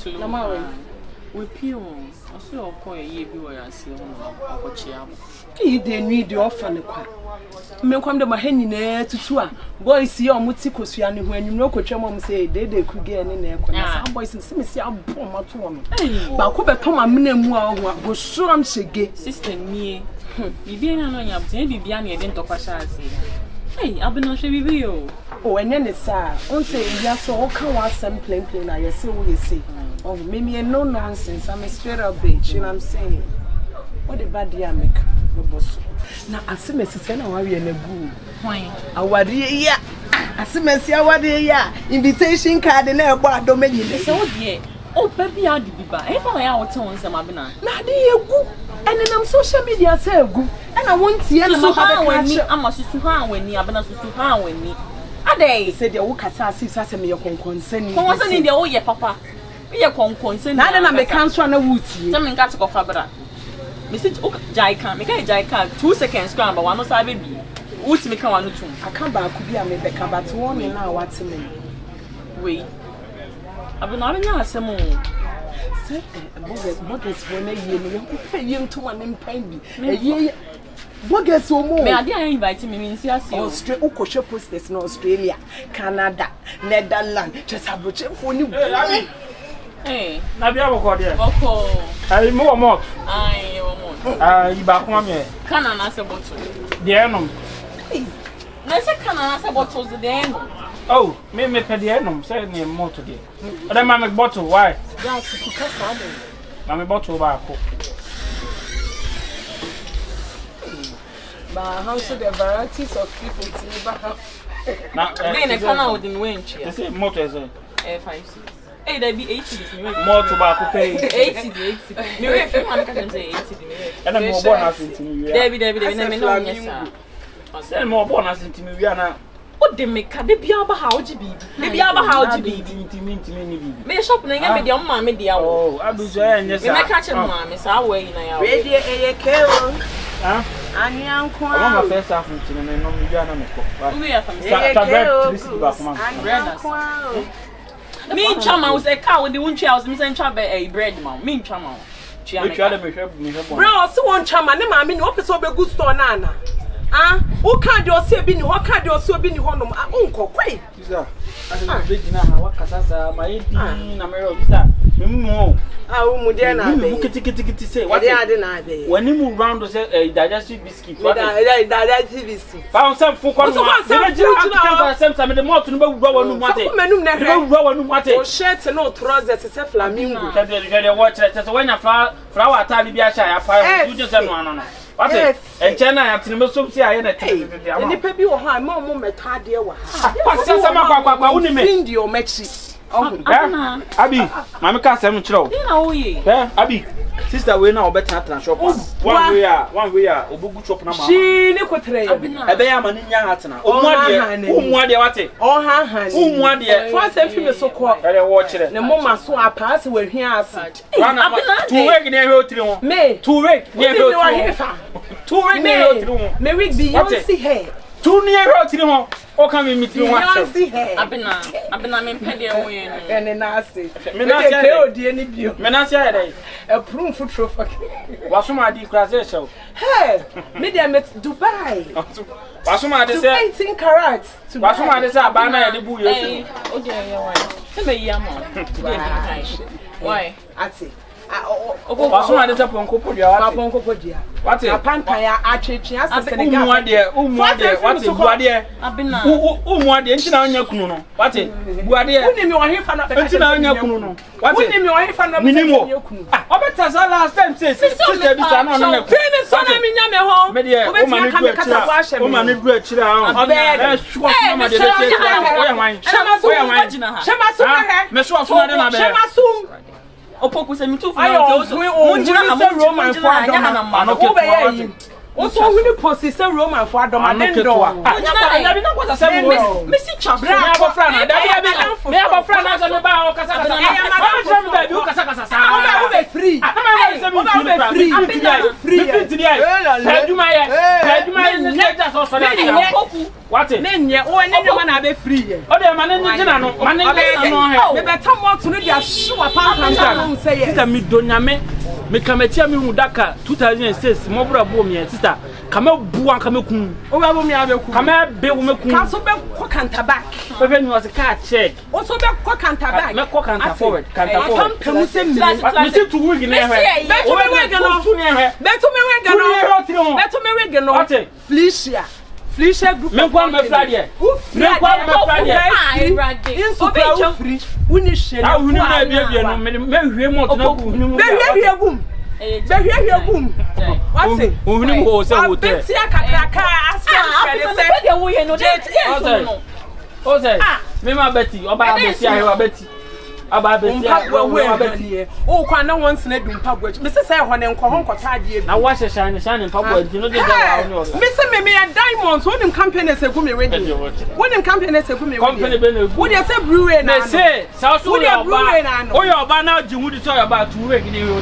slow. We pure. I see your coin ye be where I see on they need the offer. Me come to my henny near to tour. Boys see your mutikosian when you know what your mom say they could get in there. Some boys and see how bomb at one. But I could come a minute more was sure I'm shaggy. Sister me. You be on your baby behind your dent of a say. Hey, I've been on Shabby. Oh, and then it's sad. On say, yes, so can watch some plain, I see what you say. Oh, maybe a no nonsense. I'm a straight up bitch, you know what I'm saying? What a bad dear make. Now, I see my sister and I in a goo. Why? I was here. I see my sister, what a invitation card and a bar domain. So, dear. Oh, baby, I'll be back. If I out tones, I'm Abena. Now, dear goo. And then I'm social media say goo. And I won't see any so how when me, I'm a sister when me, Abena to how when me. A day said the work as if me your concern. Concern in the old year, papa. We are concerned. Now, then I make answer on a wood. Something got to go for Fabra. Mrs. Jaika, make a Jaika 2 seconds scramble, one of our baby. What's me come on to? I come back, could be a make about 1 now. What's a minute? Wait. I've been having some more. Say, Bogus when a year to one in pain. A year. Bogus or more. May I dare invite me in Australia, Okosha posters in Australia, Canada, Netherlands, just have a check for you. Hey, Nabia Bokodia. Boko. I more. I back one year. Can I answer bottle? The enum. Let's say, can I answer bottles the end? Oh, me pay the enum, say near more today. But then, mamma bottle, why? Yes, because I do. Mamma bottle back. But how should the varieties of people see? Now, then I come out in winch. They say motors. 5. Hey, there be 80. More tobacco pay 80. Me if you want to say 80. And I'm more bonus into me. There more bonus into me. What they make a baby about how to be. Maybe about how to be. Me shop and get your mammy dear. Oh, I'll be saying yes. I catch a mammy, so I weigh now. Ready a carol. And young queen. I'm first half into the name of Yana. We are from me chama was a cow with the one child, Miss and Chabba a bread mount. Me chama. Bro, so one chama, I mean, what is so good store, Nana? Ah, what can't you say, Binny? What can't you so be honum? Uncle, quay. I big now, what Casasa, my 18 America. No, I won't say what I didn't. When you move round to say a digestive biscuit, digestive biscuit. Found some for some the more to know what it was. Shirts and no trousers, it's a flamingo. Watch it when a flower Talibia Shire, you just one. What is and China at the most of the and the baby or high more met dear. What's some only made your Mexi? Abi, Mamma Cassam Chow. Abi, sister, we now better not shop. One way, Obugu shop number. She look what I bear man in Yahatana. What they oh, ha, what dear. First, if you so called, I watch it. The moment so I pass when he has run up to work near your May, to work near your to work near your may we be your see hair. Too near your or can we meet you once? I've been in Penny and a nasty. Menacia, a proof for trophy. What's my declaration? Hey, medium at Dubai. What's my 18 carats? What's my desire? Banana the boo. Why? I see. What's my desire? Poncopodia. What's a pampire? I change as a what's it? I've been what the engine on your cuno. What it? What the engine on your cuno? What the name your fan minimum? I bet as last time says, sister, famous son, I mean, I'm a home. Media, woman, you great child. OPOKU se mitu I Roman Also who post say Roman for Adomando. I be not what I say. Missy Chas. Me have a friend. Me have a friend as a ba kasa kasa. I am kasa kasa. I'm free. I'm free. What? Nenye o enye man abe free. O de man enye no. Man enye no he. Me better more to no dia show pam say yes. Sister me donyame me kametia me hu daka 2006 mo bra bo me sister kama buan kama kun. O ba bo me abeku. Kama be wo me kun. Ka so be ko kanta back. Bebe ni was car check. O so be ko kanta back. Me ko kanta forward. Kanta forward. Come say me. Me see to wig na he. Beto me wig no. Beto me wig no. Beto me wig no. Felicia group me kwa me Friday. Me kwa me Friday. Inso free. Uni share. Ah uni na bia no me hwie mo to na ku uni mo. Be hwie gum. What say? Uni mo se hotel. Beti akakraka aspect say dey wo ye no dey. O say. Me ma Betty, oba Betty ahewa Betty. Aba Betty ahewa Betty. O kwa na once na dum pabo. Me say ho ne nkọ ho nkọta ade bi. Na wa shine pabo adi no dey da wa oni. Me say me diamonds wonim company say gumi ready. Wonim company say gumi ready. Company be na. Wo dey say brewery na. Me say sa so yo oba. O yo oba na jiwu di so yo ba tu we gidi yo.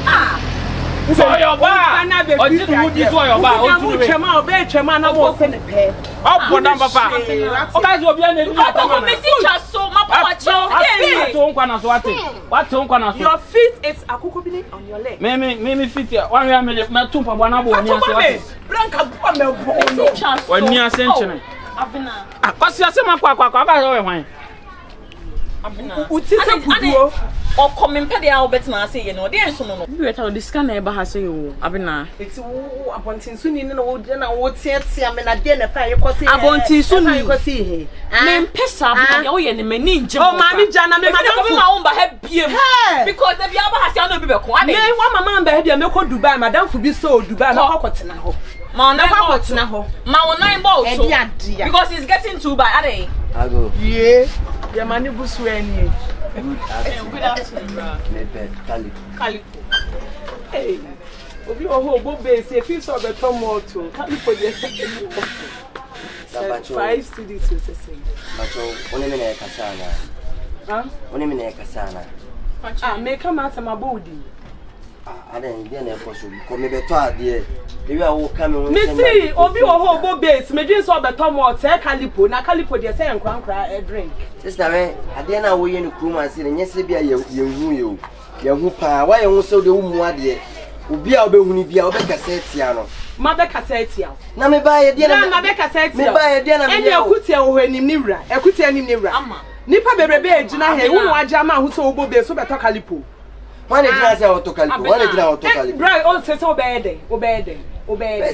So yo ba. O ji tu di so yo ba. O tu we. Chema na wo se ne pe. O bodan papa. O ka zo obi na ni atama. Me si chaso ma pa cho. What nkwa na so ate. What nkwa na so. Your feet is akukobini on your leg. Me fit ya. Wan ya me tu pa bwana bo ni ase what. Branka bo me bo. Wani ase nchene. Abena. Akwasi ase makwa ka zo we hwan. Abena. Uti se buduo. O komempe de a obetna ase ye no de enso no. You weta the scan e ba ha say o Abena. Eti wo abontinsu ni na wo de na wo tiatia me na de na fa ye kwose. Abontinsu ni kwose he. Me mpesa Abena de wo ye ne mani nje. O mami jana me madam fu ma wo ba ha biem. Because the bia ba ha say no bi be ko. Me wa mama ba ha bia me ko Dubai madam fu bi so Dubai na ko tena ho. Ma na ko tena ho. Ma wo nine ball so. Because it's getting too bad ade. Ago. Yeah. Ya mani busu eni. Good afternoon. Calico. Hey. Obi oho bo base e fi so be tomato. Calico dey say. 5 cities to say. Macho, one me na kasa na. Huh? One me na kasa na. Ah, me come out my body. Aden dey na for so ko me beto ade. Ewi a wo come me see obi oho bo base me dream so be tomato e Calico na Calico dey say nkwankra e drink. Sister me ade na wo ye ni kruma se ne nyese bia ye hu ye o. Ye hu pa wa ye hu so de wo mu ade. Obi a obehuni bia obekasa etia no. Ma bekasa etia. Na me ba ye de na bekasa etia. Me ba ye de na me. Enya ekutia wo anim ni wura. Ekutia anim ni wura. Ama. Nipa bebrebe ejina he wo waja ma hu so obo be so beto Calico. Wan ejina se auto Calico. Wan ejina auto Calico. Bra o se so obede.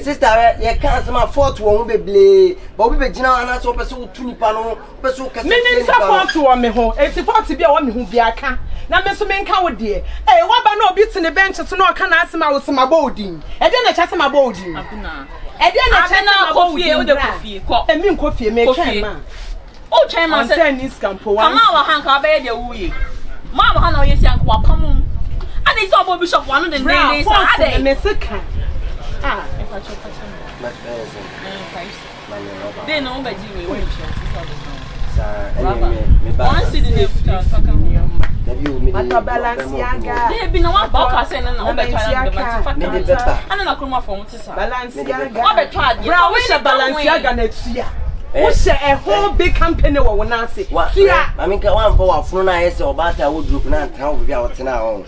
Sister ye can sama fort wo beble. Ba obi be jina ana so pese wo tu nipa no, pese wo kase. Me ni support wo me ho. Eti fort bia wo me ho bia ka. Na me so me nka wo de. Wa ba na obi te ne bench so na o ka na asema wo sema ba odin. E de na cha sema ba odin. Abena. E de na cha sema ba odin. O de kofie ko. E mi nkofie me twan ma. O twan ma se ni scampo wa. Kama wa han ka ba ye de wuye. Ma wa han na o ye si anko wa pam. Ani so bo bishop wa no de dey sa ade. Me seka. Ah, if I check my friends. They know that you were me balance in the Balenciaga. They have been a one box and an Balenciaga. And an Akuma phone to Balenciaga. Brown wish a Balenciaga next year. What's a whole big company or when I say, what? I mean, one for a phone, I said, about I would group and how we are now.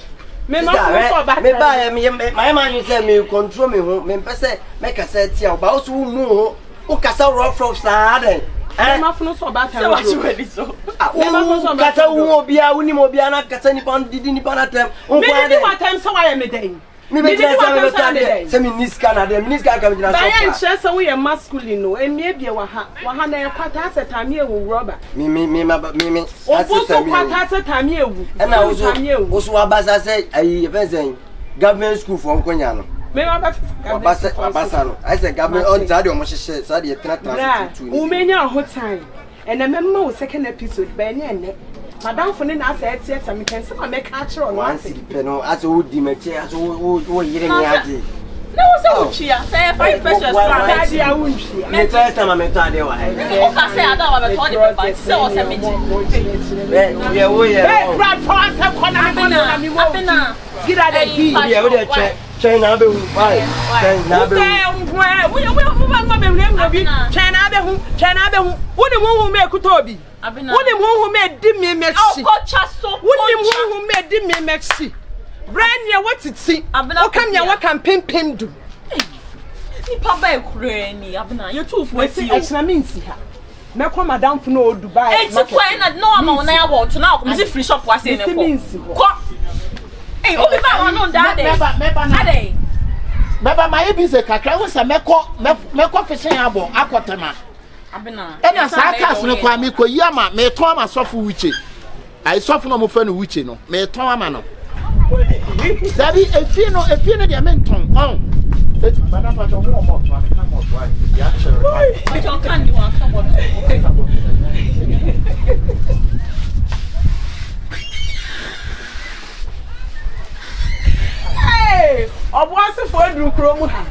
Me buy me my man you say me control me ho me pese make a set here ba so mu ho o kasa rough sad ma funu so ba tan what you ready so me ma funu so ba kasa wo obia woni mo obia na kasa ni pan didi ni pan atem me did what time so why me dey me be say me niska na dem niska ka me na so ba yan che say we masculine no emi bia wa ha na e kwata asetame ewu rubber me so kwata asetame ewu and na also abasa say ayi even government school for nkonya no me abasa no I say government on that o mo hye so dey transit u menya ho time and remember we second episode ba ene Madam for na say theater me can say make catch on one city pe no as wo di meche as wo yire ni ade No, so chia. Say five first restaurant. Me first time I met her wa. Okay, say I don't have a 20 but say o se meji. Yeah, we yeah. Grandpa say Abena. Get out of here. Yeah, we dey check na be hu. Why? Na be hu. We China be hu. Wo dem hu me kutobi. Abena. Wo dem hu me di me mexi. Oh, chaso. Wo dem hu me di me mexi. Brand ya what it see. O kam ya what can pim do. Ni papa ekure ni Abena. You too for see. E na me nsi ha. Me ko madam fu no Dubai. Eh ti kwan na no ama na ya watch na ko me free shop wa say ne ko. Ko. Eh, o be ba wa no that day. Ade. Baba my business kakra wo se meko fishing abo akotema. Abena. E na sa cars no kwa me ko yama me to ama sofo wuche. Ai sofo no mo fa no wuche no. Me to ama no. Sabi efie no de menton. On. Eti madam pa to mo mo to am kan mo to ai. Ya chere. I don't can you want come on. Hey, obuase fo aduru kromu ha.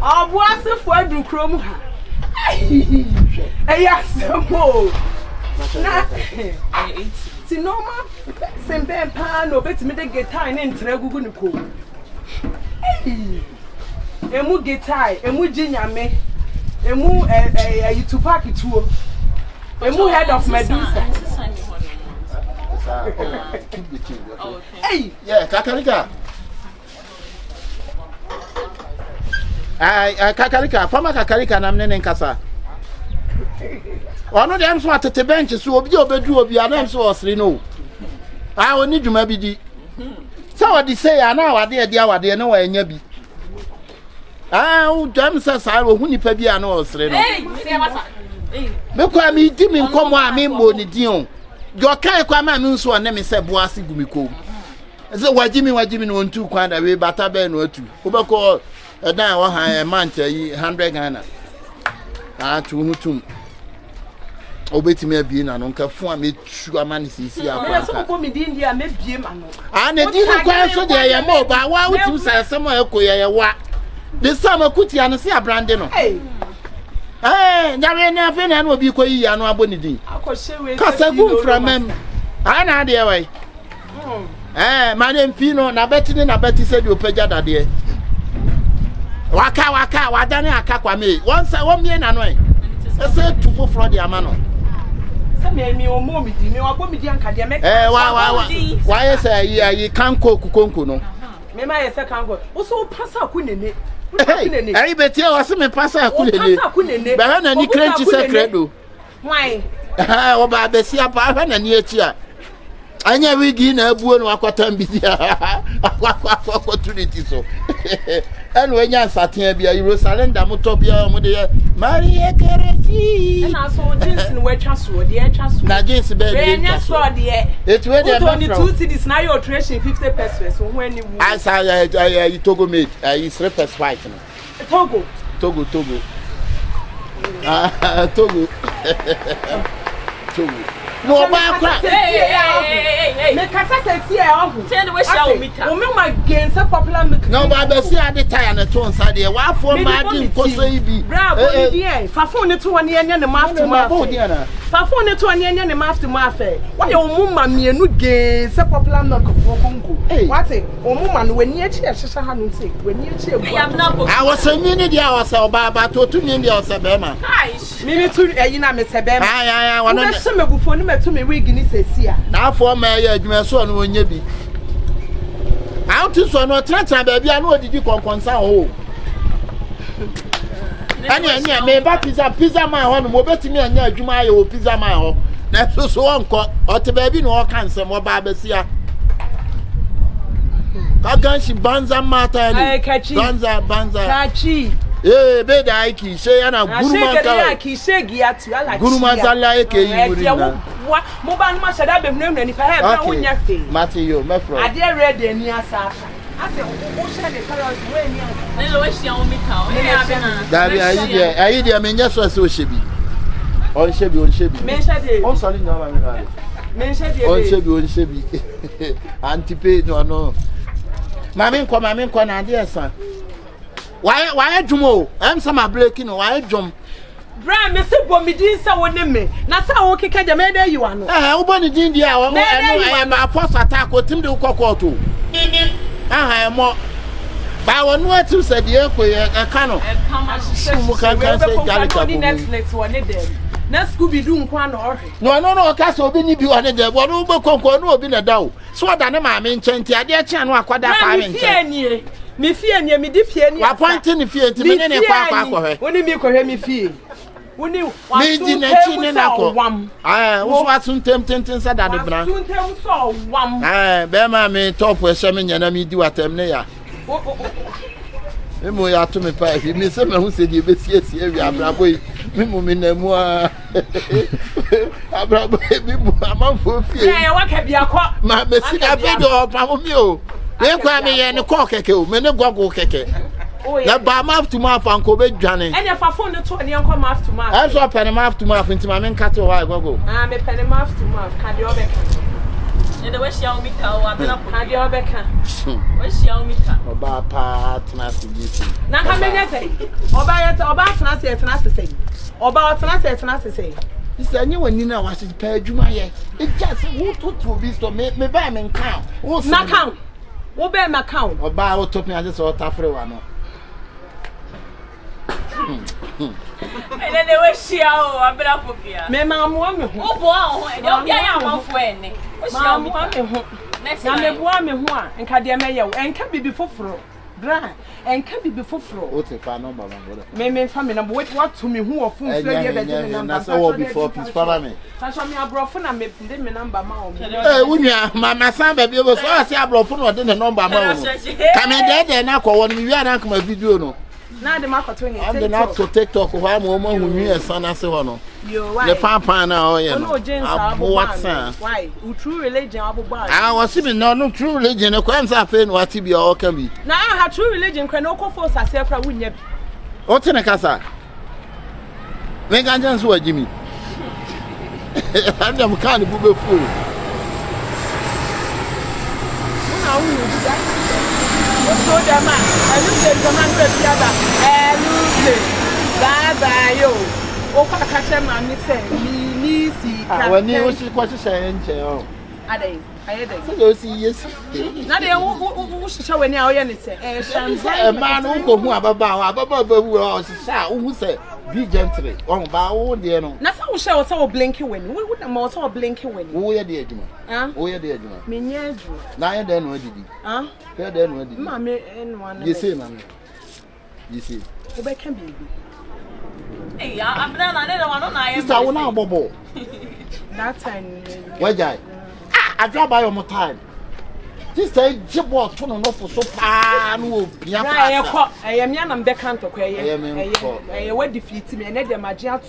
Obuase fo aduru kromu ha. Eya semo. Na ti normal sembe pa no betimi de guitar ne ntra gugu ne ko. Emu guitar, emu jinyame. Emu Tupac tuo. Emu head of Medusa. Hey, yeah, kakarika. Kakarika, former kakarika na mnene nkasa. Ono dem so atete bench so obi obedu obi anam so osri no. Oni dwuma bi di. Sa wadi say ana wade e dia wade ne wa enya bi. O dem say sa wo hunipa bi ana osri no. Say masa. Me kwa mi di mi nkomo a me mbo ni din o. Jo kai kwa ma mi nso ne me se boase gumiko. Say wajimi no ntu kwa da we bata be no atu. Obeko edan wa han mant yi 100 Ghana. Tu hutum. Obetimi abie na no nka fu a metu amani sisi akwa. Me so ko mi di ndia me bie ma no. Na di ni kwa so de ye mo ba wa wutim sa asem ekọ ye wa. De sam akuti anu se abrande no. Nyawe na afi na obi ko yi anu aboni din. Akọhyewe. Kasagu from em. Na de wai. Madam Pino na beti na beti se de opagya dade. Waka wadane akakwa me. Once one me na no e. Ese tu foforo de amano. Se me o mo mi di me wa bo mi di anka de me. Why say yi kanko kukonko no. Me ma ye se kanko. Wo so pasa ku nene. Ai beti o se me pasa ku nene. Be ha na ni crench secret do. Why? O ba be sia pa ha na ni echi a. Anya wigi na abuo no akwata mbidia. Opportunity so. Enu enya saten bia Jerusalem da moto bia mo de Maria Keresi. Na so jeans ni we twa so de e twa so. Na jeans be de. Enya so de. Etu we de. 22 cedis na your alteration 50 pesos. Wo ani wu. I Togo made. I 3 pesos white no. Togo. Togo. Togo. No ba kwa. Me kasa se tie ohu. Tell we shall meet. O me ma gen se popular me. No ba be si ade tire na to nsa de. Wa fo ma di nkoso yi bi. Bra bo mi die. Fa fo ne to woni enya ne ma after ma. Fa fo ne to woni enya ne ma after ma afa. Wa ye o mu ma mienu gen se popular me ko kongo. What e? O mu ma no wani echi e hyehyɛ ha no se. Wani echi e bu. I was saying ni dia was oba ba to tu ni dia was be ma. Mimi tu eyi na me se be ma. Ya wa no. Na se megufo ni metu me wig ni sesi a. Na afọ ma ya adwuma so no onye bi. Out so no tratra ba bia no odidi konkonsa ho. Ani me ba pizza man ho no mo betimi anya adwuma ya o pizza man ho. Na so onko o te ba bi no o kan sem o ba besia. Ka ganshi banza mata ni. Banza. Kachi. Be da aiki she yana guruma ka. Ki shegi atu ala. Guruma zalla yake yi muri na. Mo ba no ma shada be hunu ni pa he ba wonya fe. Matthew, me from. Ade ready ani asa. Ase o share the carrots we ni. Ne lo we shia o mi ka o. Abena. Dabi ayi de menya so ase o shebi. On shebi. Men shade. On sali na ma mi ka. Men shade. On shebi. Antipe no. Mami nko na ade esa. Why drum? I'm some breaking. Why drum? Bra me se bo me din se woni me. Na sa wo keka de me dey you ano. Wo boni din dia wo ma force attack o tim de kokko to. Mo. Ba wonu atu se de ekoye eka no. Mu kan say Galika. Netflix woni dem. Na Scooby Doo nkwa na ohwe. No ka so obi ni bi woni dem. Wonu be konko no obi na dawo. So da ne ma me nchenti ade e chia no akwada pa me nchenti. Me fie nie me di pie nie. Wa point ni fie ti me ne kwa akwa. Woni mi ko hwe me fie. Woni wa di na chi ne na ko wo so atuntem tenten sa da de bra atuntem so wam be ma me top e se me nyana mi di watem ne ya me mo ya to me pa e mi se me hu se di be siesie wi abrabo yi me mo me na mu a abrabo mi mo amanfo fie wa ka bia ko ma me si da video pa mo mi o e kwa me ye ne ko keke o me ne gogo keke na ba mouth to mouth anko be dwane e fa phone to ne anko mouth to mouth I so pen mouth to mouth ntima me nkate wa gogo me pen mouth to mouth ka de obeka e de we shia o mika o abena ka de obeka we shia o mika oba pa tna se gisi na ka me nyese oba tna se sei oba tna se sei isa nye wani na wa se pa adwuma ye e just wo to bi so me ba me nkan wo na kan wo be ma kan oba wo top me ase so tafre wa no ele de we shia o abena popia me ma mo me ho o bo ho e de obia ya amafo ene o shia o me ho na me boa me ho a enka de me ye wo enka bibi foforo bra enka bibi foforo o te fa number ma me fa me number what to me who of phone free ye be de me number na say wo before please follow me ta so me abrofo na me de me number ma o unya mama san ba bi so say abrofo no de number ma o ka me de na ko won mi wi ana ka video no na de makoto yin TikTok. I'm not to TikTok ho am mo hu nwi esan ase ho no. Yo why? Le papa na o ye no. Why? True religion abogba. Was me no true religion e kwam sa fe no ati bia o ka bi. Na ha true religion kra no ko force ase kra wunya bi. O tene kasa. Me ganjan so agimi. Adam kan bu be fu. Na wu ni da. So the man, I look at the man with the other. Bye yo. Oka catch my miss me see. When you was quite saying, I had so you see, yes. Now they who show when you are in it. A man who come about who said, be gentle. Oh, bow, dear. Nothing will show us all blinking when we would more so blinking when we are the edge. We are the edge. Minya. Now then, what did you? Huh? Then what did Mammy and one? You see, mammy. You see. Who can be? Hey, I'm not I am now, Bobo. That time. Where die? I drop by on my time. This day, Jibbo, turn on off for so far. No, I am young and decant of I were defeated me and let them magic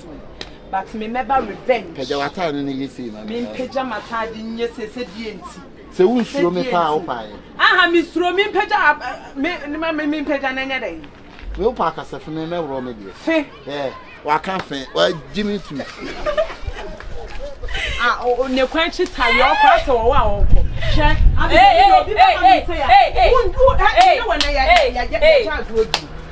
but me never revenge. Pejawata and you see, me pajama tied in yes, said DNC. So who show me power pie? I miss Roman Peja, me Peja day. We'll park us a female room. Yeah, well, I can't think. Well, Jimmy too. Oh, no quench it, tie your pass or wow.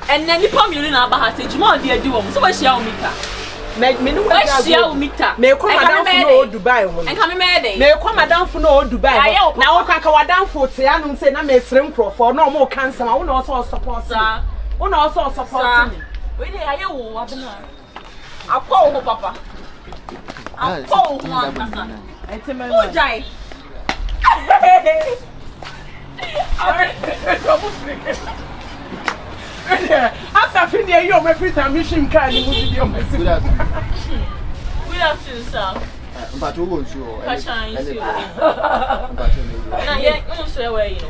And then the palm you in our bahas, more dear do so much shall meet. Me no shall meet. May come down for Dubai and come mad. May come down for no Dubai. Now, I down for Tian say, I may swim for no more cancer. I will also support, sir. One also support me. When I hear what I'll call her, Papa. I'll call one. Oh, Jai. After finishing your every time mission card, you will be your message. Good afternoon, sir. But who won't show?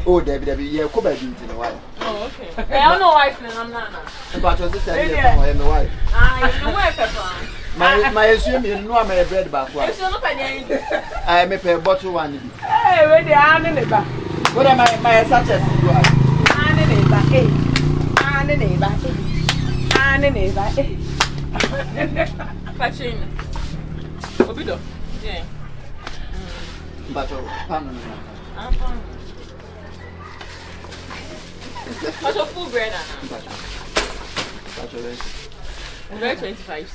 Oh, Debbie, you're come back into the wife. Oh, okay. I don't know wife, I'm not. But was this my wife? My assuming no, I'm a bread back. I may pay a bottle one. Hey, where they are in the back. What am I, my such as you are? And in the back, and in the back, and in the back. Patching. Obido. Yeah. But I'm fine. What's your full bread? Very 25.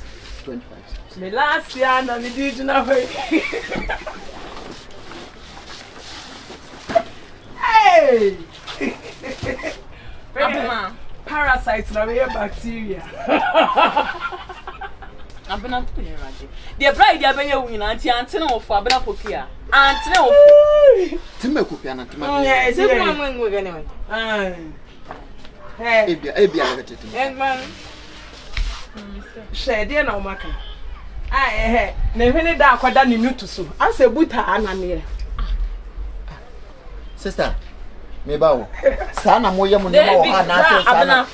25. The last year, and the digital way. Hey! Parasites, now we have bacteria. ABENA the bride, the ABENA win, Auntie Antina for ABENA POKUA. Antina. Timakupiana, yes, we're going to hey, man. Share dear no matter. I never need that quite done in to so. I say, Buta Anna. Sister, me bow. Sana moya mo na o ana sana.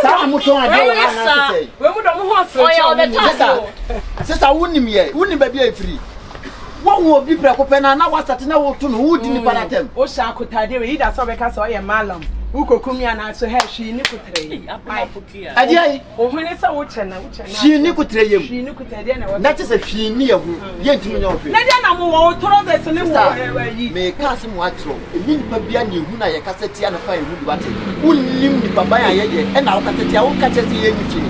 Sana mo to ade o ana say. We mo do mo ho afre. Sister wonim ye, wonim ba bia free. Won wo bi pre ko pe na wasate na wo to no wo di ni panatem. O sha akotade we ida so be ka so ye malam. Ukokumi na so he hwi ni kutre. ABENA POKUA. Ade ai. O hwene sa wo chena. Hwi ni kutre yem. Hwi ni kutre na wo. Na te se hwi ni ye hu. Ye ntimi nya ofre. Na dia na mo wo toro ze se ni wo yi. Me ka se mo atro. Ebi nipa bia na ehu na ye ka setia na fa ehu di bate. Unnim nipa ban aye ye. E na wo ka setia wo ka chese ye nyi chi.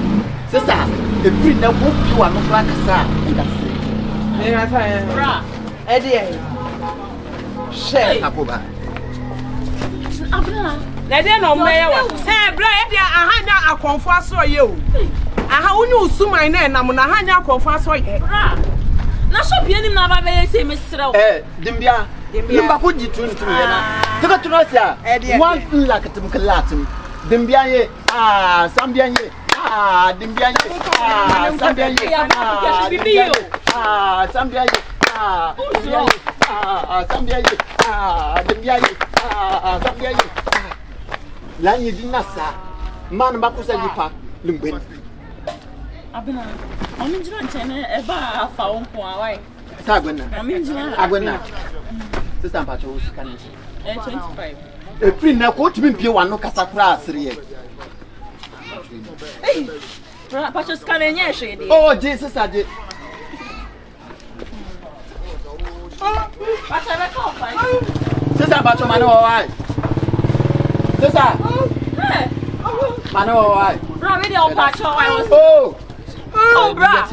Sister, the free na wo bi wa no kra kasa. E da se. Me na fa. Bra. E dia. She. Akoba. ABENA. Na dia no meya wa. Bra e dia ahanya akonfo aso ye o. Aha woni usuman na enam na ahanya akonfo aso ye. Bra. Na shop ye nim na ba be say me srew. Dimbia. Dimba ko jitu ntum ye na. Taka tunosia. One lakatum kalatum. Dimbia ye. Sambia ye. Dimbia ye. Sambia ye. Sambia ye. Sambia ye. Dimbia ye. Sambia ye. Lanyi dinasa. Man bakusa yipa lumben. ABENA. Ami njira nchene eba afa onko awai. Sa agwena. Ami njira. Agwena. Sister Mpacho wo sika ni. 25. E free na ko tumi pie wano kasa kura asire ye. Hey. Bra, Pacho scan nye hwede. Oh, Jesus ade. Pacho be call fine. Sister Mpacho mane wo wai. Sister. Hey. Mane wo wai. Bra, we dey on Pacho why was. Oh, bra.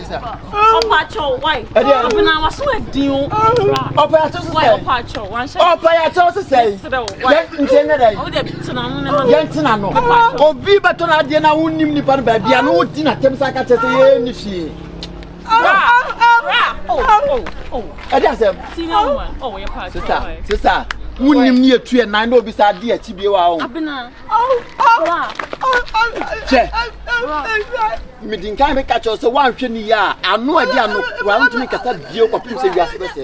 On Pacho why? ABENA was so edin. Bra. Opa to Why on Pacho? One shot. Opa ya to so say. Why ntene dai? Oh, dey tina no ne ma. Ye ntena no. Obi beto na ade na wonnim nipa no ba bia no wodi na tem saka chese ye ni fie. Bra. Oh. Ade asem. Senior one. Oh, your Pacho. Sister. Wonnim ni etu e nan na obi sa ade achi bie wa o. ABENA. Bra. Che. Me din kan me catch us one hwe ni ya anu ade anu wa ntumi kasa bie ko pim se wiase bese.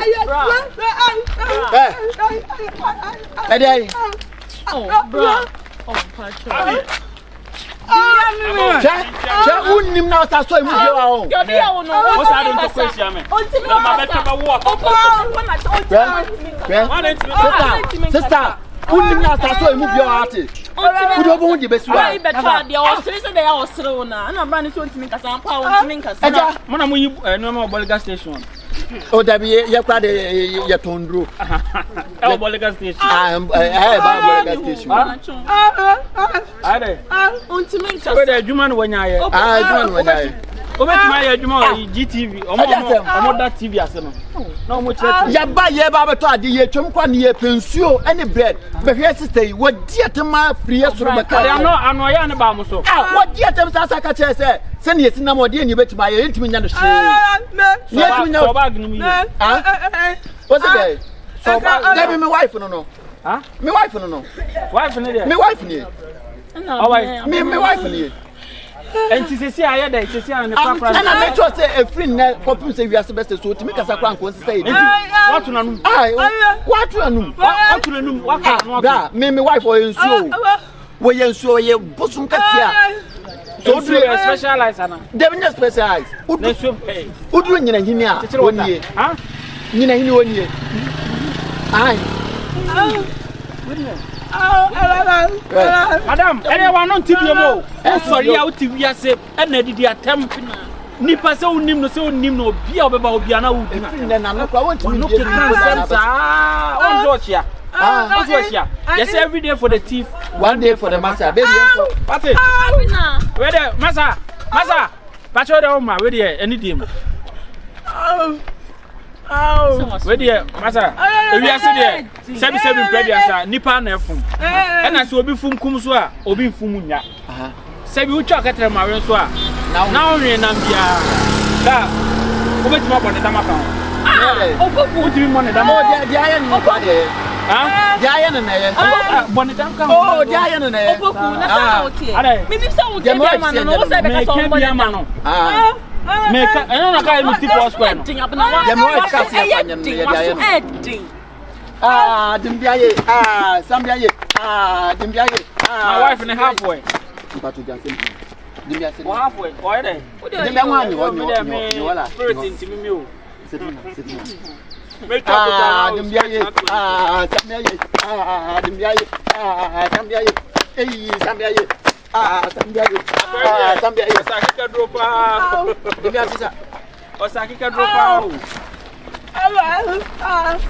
Ade ai. Oh, bra. Oh, Pacho. Che wonnim na sa so emu bie wa o. Yo dia wo no. Wo sa do to question me. Na ma beta ba wo Sister, wonnim na sa so emu bie wa ate. Udo bo hu di besu a. Ai beta dia o sere se dia o sere na. Na bra ni so ntimi kasa ampa o ntimi kasa. Eja, mo na mo yi no ma Oboliga station. O dabi ye kwa de ye tondro. Oboliga station. Ba Oboliga station. Ade. Ntimi kasa. We de adwuma no wanya ye. Adwuma no wanya ye. Obetuma ye adwuma o GTV. Omo da TV ase no. Na omo chere. Ya ba ye ba beto ade ye twem kwa ne ye pensuo any bread. Be hwe sister yi wodi atema free soro be ka. Ano ya ne ba mo so. Wodi atem sasa ka chere se ne ye sinam ode ni betima ye ntimi nya no hwe. Ye ntimi nya. So bag no mi. What's it? So bag. Me wife no. Huh? Me wife no. Wife ne there. Me wife ni. Oh wife. Me wife ni. Enti sesi aye da sesi an ne kwakra. Na make sure say a free na kopim say wiase best so timi kasa kwa nko say enti watu na num. Watu na num. Watu na num waka no. Bra me wife o yensuo. Wo yensuo ye bosum katia. So do you specialize ana? Dem no specialize. Udu nyina hini a woni. Ha? Nyina hini woni. Ai. Madam, anyone on TV mo? Sorry, out TV ase e na didi atem. Nipa se unim no se unim no bia obeba obia na wudi na. Na no kwa want to on Georgia. Yes, every day for the thief, One day for the master, baby. What it? Where the massa? Pacho the Oma, where the any team? Where the massa? We are sitting there. 77 previous Nipa Nefum. And I saw be from Kumsua, or be from Munya. Say you chuck at Marin Soa. Now in Nambia. Who bet more on the Damaka? What do you want? Giant, Giant and Bonnetamka. Oh, Giant and OPOKU. Maybe some would get my man. No, I don't my wife in halfway. Halfway. Why then?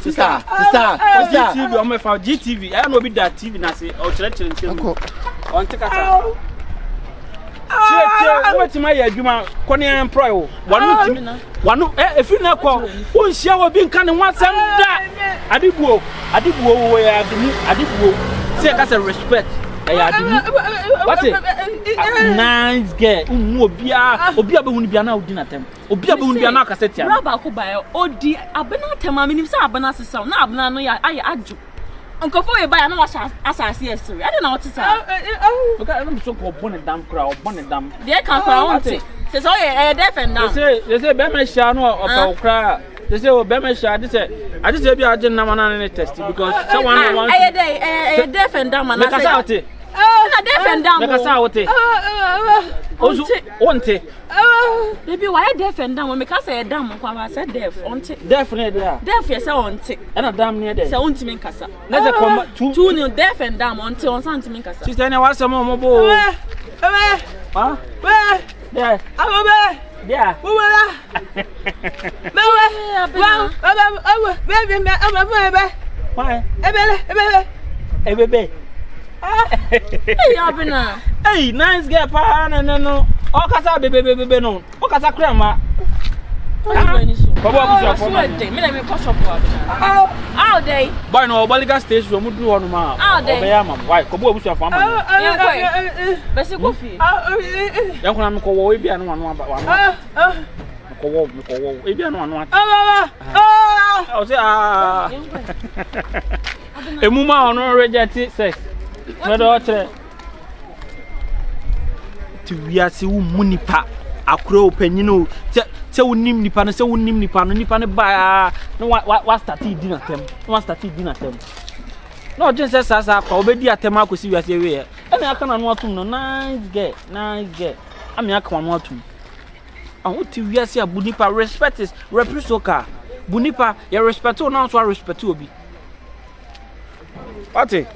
Sister, GTV, I'm a GTV. I don't know be that TV na say or children on take us. What my adwuma kone employ wo wanu if you na kwa won hia wo bi nka ne wansam da adibuo wo ya adibuo say ka say respect what nice girl obia be hunu bia na odi na tem obia be hunu bia na cassette ya raba ko ba odi abena tem aminim say abena sesaw na abena no ya aye aju nkofo we ba ya na washa asase esiri ade na otisa okay I'm so ko bonne dam kra o bonne dam dey kan kra onti say so e defend now they say be me sha no o kra they say o be me sha they say I just say be agent na man na test because someone want e defend down man na say na defend down na kasa wote ozu onte baby why defend down me ka say down kwa ba say def onte definitely there def yes onte na dam near there say onte me kasa let's come two new defend down onte on sant me kasa sister na wasa mo bo ha there yeah baby hey ABENA hey nice girl pa no o kasa bebe no o kasa kra ma baba abuja for me na me ko shop ABENA how day boy no obaliga station mu duru onu ma obe ya ma why ko bo abuja for ma bese ko fi yan kuna me ko wo e bia no anu aba wa ko wo e bia no anu ata o say emuma onu reject sex no do tre ti wiase wo munipa akro opanyino se wonim nipa no se wonim nipa no ba no wa start di na tem no just sasa kwa obedi atem akosi wiase we e na aka na no atum no nice girl ami aka no atum ahụ ti wiase abunipa respect is reciprocal bunipa ya respect o na so respect obi Ate